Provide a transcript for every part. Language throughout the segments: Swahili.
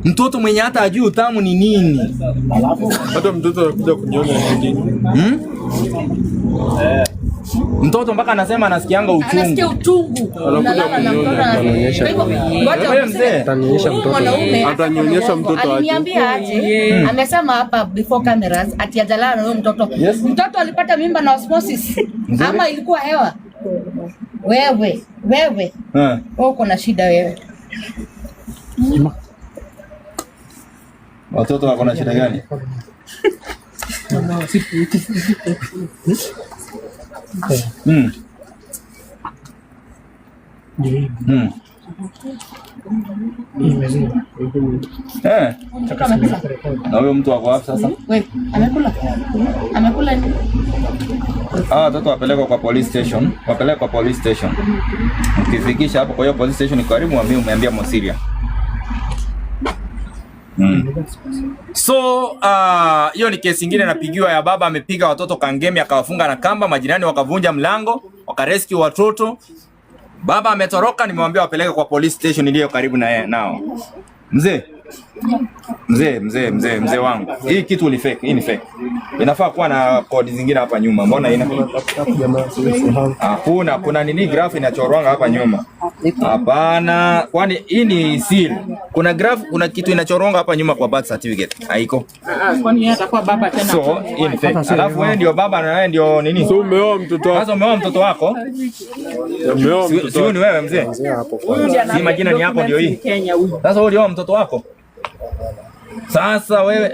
Mtoto mwenye hata ajui utamu ni nini. Hata mtoto anakuja kuniona nini? Mtoto mpaka anasema anasikianga uchungu. Anasikia uchungu. Anakuja kuniona, anaonyesha. Wewe mzee, Atanionyesha mtoto. Atanionyesha mtoto aje. Aliniambia aje? Amesema hapa before cameras ati ajalala na huyo mtoto. Mtoto alipata mimba na osmosis. Ama ilikuwa hewa. Wewe. Wewe uko na shida wewe. Watoto wako na shida gani? Na huyo mtu wako wapi sasa? Wewe, amekula nini? Watoto wapelekwa kwa police station. Wapelekwa kwa police station. Ukifikisha hapo kwa hiyo police station ni karibu umeambia Mosiria. So hiyo ni kesi nyingine napigiwa ya baba amepiga watoto kangemi akawafunga na kamba, majirani wakavunja mlango, wakarescue watoto. Baba ametoroka, nimemwambia wapeleke kwa police station iliyo karibu na nao. Mzee wangu. Hii kitu ni fake, hii ni fake. Inafaa kuwa na kodi zingine hapa nyuma. Mbona ina? Kuna nini graph inachorwanga hapa nyuma? Hapana, kwani hii ni seal. Kuna graph, kuna kitu inachorwanga hapa nyuma kwa birth certificate. Haiko. Kwani yeye atakuwa baba tena? So, hii ni fake. Alafu wewe ndio baba na wewe ndio nini? So umeoa mtoto wako. Sasa umeoa mtoto wako? Umeoa mtoto. Sio ni wewe mzee. Si majina ni yako ndio hii. Sasa wewe ulioa mtoto wako? Sasa wewe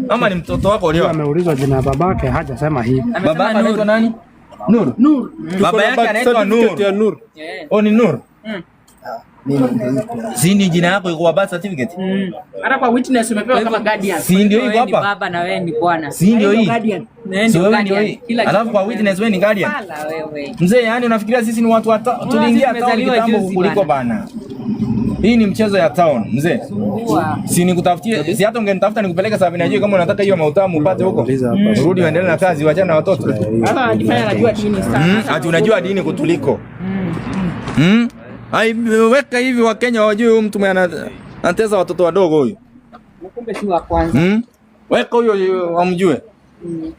ama ni mtoto wako leo? Ameulizwa jina babake hajasema hivi. Baba yake anaitwa nani? Nur. Baba yake anaitwa Nur. Ni Nur. Si ni jina yako iko kwa birth certificate? Hata kwa witness umepewa kama guardian. Si ndio hii hapa? Baba na wewe ni bwana. Si ndio hii? Si wewe ndio hii. Alafu kwa witness wewe ni guardian. Wewe. Mzee, yani unafikiria sisi ni watu tuliingia town kitambo kuliko bana. Hii ni mchezo ya town, mzee. Si nikutafutie, si hata ungenitafuta nikupeleka sababu najua kama unataka hiyo mautamu upate huko. Rudi uendelee na kazi, wachana na watoto. Hata anajifanya anajua dini sana. Ati unajua dini kutuliko. Weka hivi wa Kenya wajue huyu mtu anatesa watoto wadogo huyu. Kumbe si wa kwanza. Weka huyo wamjue.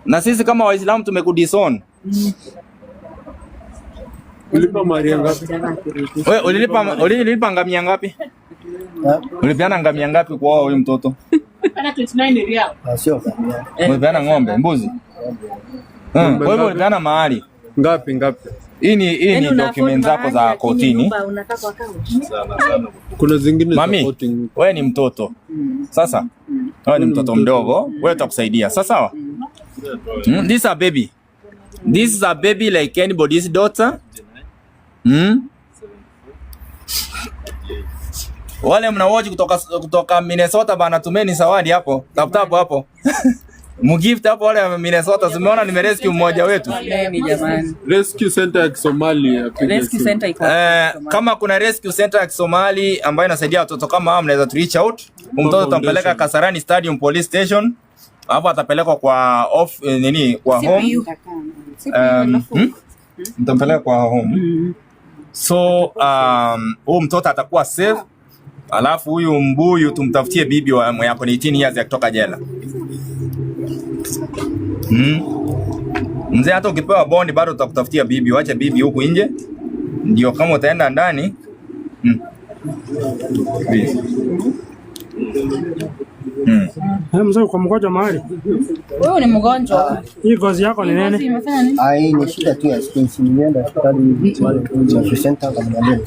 Na sisi kama Waislamu tumekudison. Ulipa Maria ngapi? Wewe ulilipa ngamia ngapi? Ulipiana ngamia ngapi kwa huyu mtoto? Ana 29 real. Sio ngamia. Ulipiana ng'ombe, mbuzi? Kwa hivyo ulipiana mahali. Ngapi? Hii ni document zako za kotini. Kuna zingine za kotini. Wewe ni mtoto. Sasa wewe ni mtoto mdogo, wewe tutakusaidia. Sawa? This is a baby. This is a baby like anybody's daughter. Wale mnawoji kutoka Minnesota bana, tumeni zawadi hapo. Tafuta hapo. Mugift hapo wale Minnesota, zimeona nimerescue mmoja wetu. Rescue Center ya Kisomali. Rescue Center iko. Kama kuna Rescue Center ya Kisomali ambayo inasaidia watoto kama hao, mnaweza tu reach out. Mtoto tutampeleka Kasarani Stadium Police Station. Hapo atapelekwa kwa kwa home. Mtampeleka kwa home. So huyu mtoto atakuwa safe. Alafu huyu mbuyu tumtafutie bibi yako ni 18 years ya kutoka jela. Mzee, hata ukipewa bond bado tutakutafutia bibi, waache bibi huku nje. Ndio kama utaenda ndani. Mzee uko mgonjwa mahali? Wewe ni mgonjwa. Hii ngozi yako ni nini? Hii ni shida tu ya skin. Nilienda hospitali center kaniambia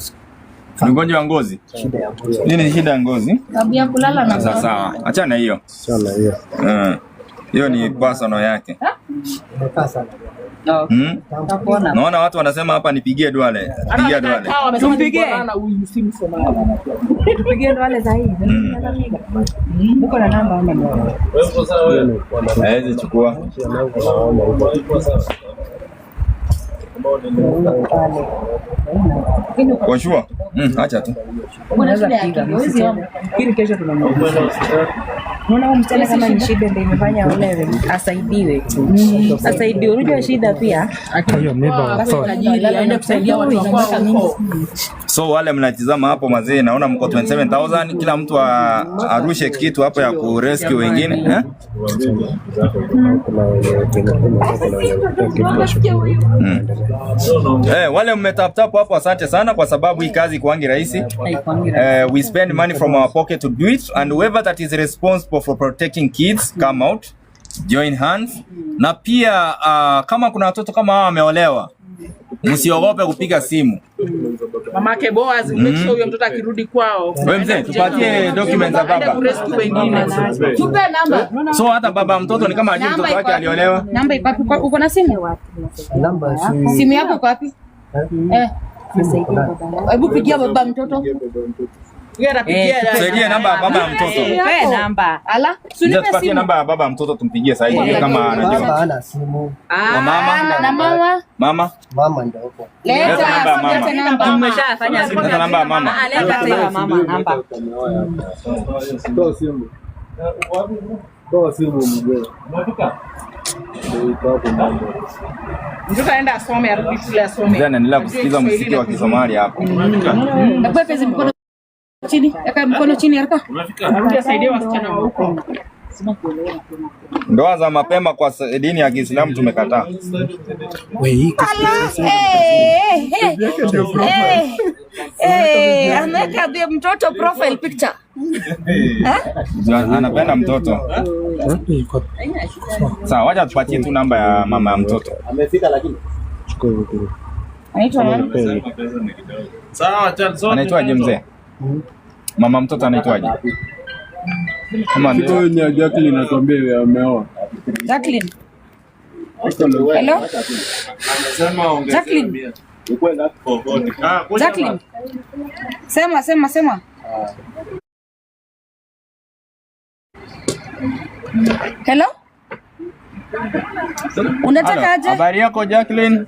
ni ugonjwa wa ngozi. Shida ya ngozi. Nini ni shida ya ngozi? Tabia kulala na sawa. Achana hiyo. Achana hiyo. Hiyo ni personal yake. Sasa. Naona watu wanasema hapa nipigie Duale. Pigia Duale. Tumpigie. Tupigie Duale zaidi. Uko na namba ama ndio? Haiwezi chukua. Kwa sure. Acha tu. Unaweza piga. Kile kesho tunamwona. Unaona msichana kama ni shida ndio imefanya olewe, asaidiwe tu. Asaidiwe, unajua shida pia. Hiyo mimba aende kusaidia watu wa kwao. So wale mnatizama hapo mazee, naona mko 27,000, kila mtu arushe kitu hapo ya ku rescue wengine wale mmetap hapo, asante sana, kwa sababu hii kazi kuangi rahisi. We spend money from our pocket to do it, and whoever that is responsible for protecting kids come out, join hands. Na pia kama kuna watoto kama hao wameolewa, msiogope kupiga simu. Mamake Boaz, make sure huyo mtoto akirudi kwao. Wewe mzee, tupatie documents za baba. Tupe namba. So hata baba mtoto ni kama ajui mtoto wake aliolewa. Namba iko wapi? Uko na simu? Namba simu yako iko wapi? Hebu pigia baba mtoto. Saidia namba ya baba ya mtoto. Nipe namba. Ala, tupatie simu. Namba ya baba ya mtoto tumpigie sasa hivi kama anajua. Baba ana simu. Mama. Na mama? Mama. Mama ndio huko. Leta namba. Tumeshafanya namba ya mama. Aleta hiyo mama namba. Toa simu. Toa simu mzee. Mtoto aenda asome, arudi shule asome. Ndio anaendelea kusikiza muziki wa Kisomali hapo. Hebu pesa mkono chini, eka mkono chini haraka. Arudi asaidie wasichana huko. Ndoa za mapema kwa dini ya Kiislamu tumekataa. Ameweka mtoto profile picture. Anapenda mtoto. Sawa, wacha tupatie tu namba ya mama ya mtoto. Amefika lakini. Anaitwa nani? Sawa, anaitwaje mzee? Mama mtoto anaitwaje? Kama ndio ni Jacqueline anatuambia ameoa. Jacqueline. Hello? Jacqueline. Jacqueline. Sema. Hello? Unataka aje? Habari yako Jacqueline?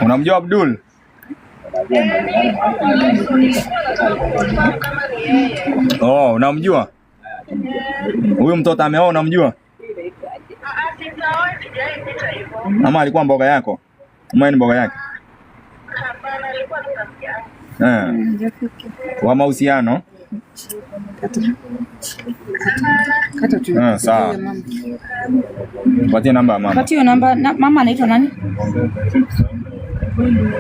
Unamjua Abdul? Oh, unamjua? Huyu mtoto ameoa, unamjua? Ama alikuwa mboga yako? Ama ni mboga yake? Hapana, alikuwa rafiki yangu. Wa mahusiano? Sawa. Patia namba ya mama. Patia namba. Mama anaitwa nani?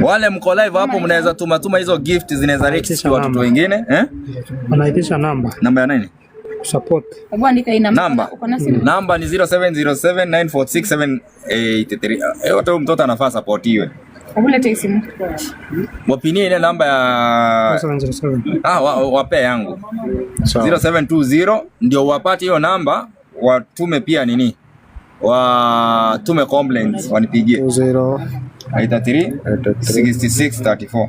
Wale mko live hapo mnaweza tuma hizo gift, zinaweza reach kwa watoto wengine, Wanaitisha namba. Namba ya nani? Support. Hebu andika hii namba. Uko na simu? Namba ni 0707946783. Wote mtoto anafaa support iwe. Hebu leta hii simu. Wapinie ile namba ya 0707. Wape yangu. 0720 ndio wapate hiyo namba, watume pia nini? Watume complaints, wanipigie. 83 66 34.